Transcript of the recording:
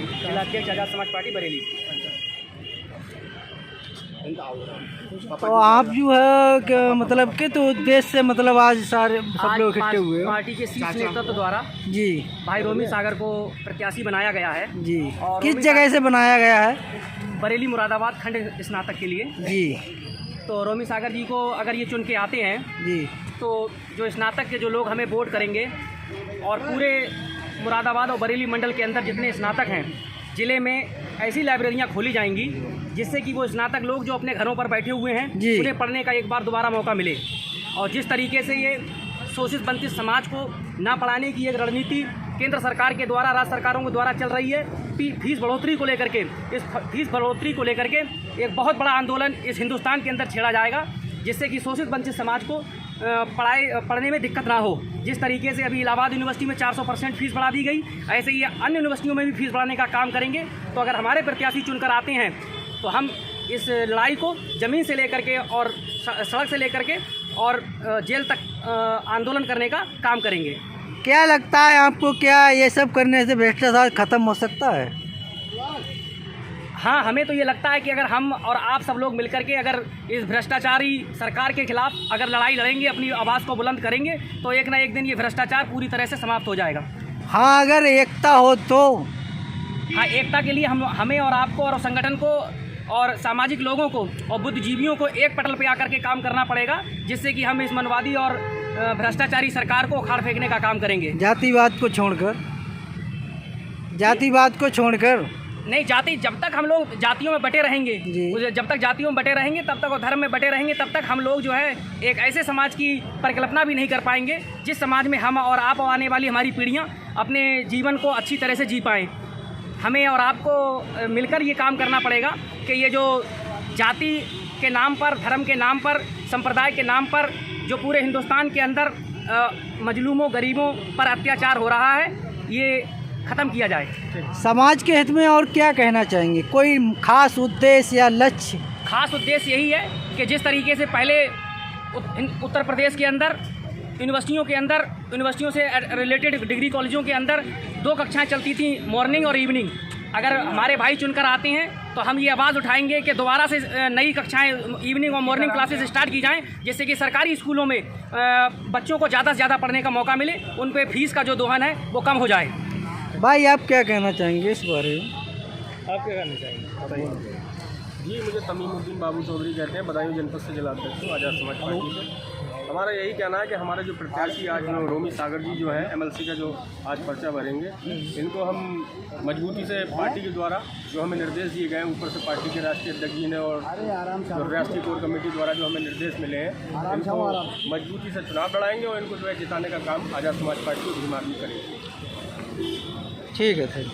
Party, जिला अध्यक्ष आज़ाद समाज पार्टी बरेली। तो आप जो है कि मतलब किस उद्देश्य से मतलब आज सब लोग इकट्ठे हुए हो? पार्टी के शीर्ष नेतृत्व द्वारा जी भाई रोमी सागर को प्रत्याशी बनाया गया है जी। और किस रोमी जगह से बनाया गया है? बरेली मुरादाबाद खंड स्नातक के लिए जी। तो रोमी सागर जी को अगर ये चुन के आते हैं जी तो जो स्नातक के जो लोग हमें वोट करेंगे और पूरे मुरादाबाद और बरेली मंडल के अंदर जितने स्नातक हैं ज़िले में ऐसी लाइब्रेरियां खोली जाएंगी जिससे कि वो स्नातक लोग जो अपने घरों पर बैठे हुए हैं उन्हें पढ़ने का एक बार दोबारा मौका मिले। और जिस तरीके से ये शोषित वंचित समाज को ना पढ़ाने की एक रणनीति केंद्र सरकार के द्वारा राज्य सरकारों के द्वारा चल रही है, फीस बढ़ोतरी को लेकर के इस फीस बढ़ोतरी को लेकर के एक बहुत बड़ा आंदोलन इस हिंदुस्तान के अंदर छेड़ा जाएगा जिससे कि शोषित वंचित समाज को पढ़ने में दिक्कत ना हो। जिस तरीके से अभी इलाहाबाद यूनिवर्सिटी में 400% फीस बढ़ा दी गई, ऐसे ही अन्य यूनिवर्सिटियों में भी फीस बढ़ाने का काम करेंगे। तो अगर हमारे प्रत्याशी चुनकर आते हैं तो हम इस लड़ाई को ज़मीन से लेकर के और सड़क से लेकर के और जेल तक आंदोलन करने का काम करेंगे। क्या लगता है आपको, क्या ये सब करने से भ्रष्टाचार खत्म हो सकता है? हाँ, हमें तो ये लगता है कि अगर हम और आप सब लोग मिलकर के अगर इस भ्रष्टाचारी सरकार के खिलाफ अगर लड़ाई लड़ेंगे, अपनी आवाज़ को बुलंद करेंगे तो एक ना एक दिन ये भ्रष्टाचार पूरी तरह से समाप्त हो जाएगा। हाँ, अगर एकता हो तो। हाँ, एकता के लिए हमें और आपको और संगठन को और सामाजिक लोगों को और बुद्धिजीवियों को एक पटल पे आकर के काम करना पड़ेगा जिससे कि हम इस मनवादी और भ्रष्टाचारी सरकार को उखाड़ फेंकने का काम करेंगे। जातिवाद को छोड़कर नहीं, जब तक हम लोग जातियों में बटे रहेंगे, जब तक जातियों में बटे रहेंगे तब तक और धर्म में बटे रहेंगे तब तक हम लोग जो है एक ऐसे समाज की परिकल्पना भी नहीं कर पाएंगे जिस समाज में हम और आप और आने वाली हमारी पीढ़ियां अपने जीवन को अच्छी तरह से जी पाएँ। हमें और आपको मिलकर ये काम करना पड़ेगा कि ये जो जाति के नाम पर, धर्म के नाम पर, संप्रदाय के नाम पर जो पूरे हिंदुस्तान के अंदर मजलूमों गरीबों पर अत्याचार हो रहा है, ये ख़त्म किया जाए। समाज के हित में और क्या कहना चाहेंगे? कोई खास उद्देश्य या लक्ष्य? खास उद्देश्य यही है कि जिस तरीके से पहले उत्तर प्रदेश के अंदर यूनिवर्सिटियों से रिलेटेड डिग्री कॉलेजों के अंदर 2 कक्षाएं चलती थी, मॉर्निंग और इवनिंग। अगर हमारे भाई चुनकर आते हैं तो हम ये आवाज़ उठाएंगे कि दोबारा से नई कक्षाएं इवनिंग और मॉर्निंग क्लासेस स्टार्ट की जाएं जिससे कि सरकारी स्कूलों में बच्चों को ज़्यादा से ज़्यादा पढ़ने का मौका मिले, उन पे फीस का जो दोहन है वो कम हो जाए। भाई, आप क्या कहना चाहेंगे इस बारे में? आप क्या कहना चाहेंगे बताइए। जी, मुझे तमीमुद्दीन बाबू चौधरी कहते हैं, बदायूं जनपद से जिला अध्यक्ष हूँ आज़ाद समाज पार्टी से। हमारा यही कहना है कि हमारे जो प्रत्याशी आज रोमी सागर जी जो है MLC का जो आज पर्चा भरेंगे, इनको हम मजबूती से पार्टी के द्वारा जो हमें निर्देश दिए गए हैं ऊपर से पार्टी के राष्ट्रीय अध्यक्ष जी ने और राष्ट्रीय कोर कमेटी द्वारा जो हमें निर्देश मिले हैं, इनको मजबूती से चुनाव लड़ाएंगे और इनको जो है जिताने का काम आज़ाद समाज पार्टी की धीमा करेंगे। ठीक है सर।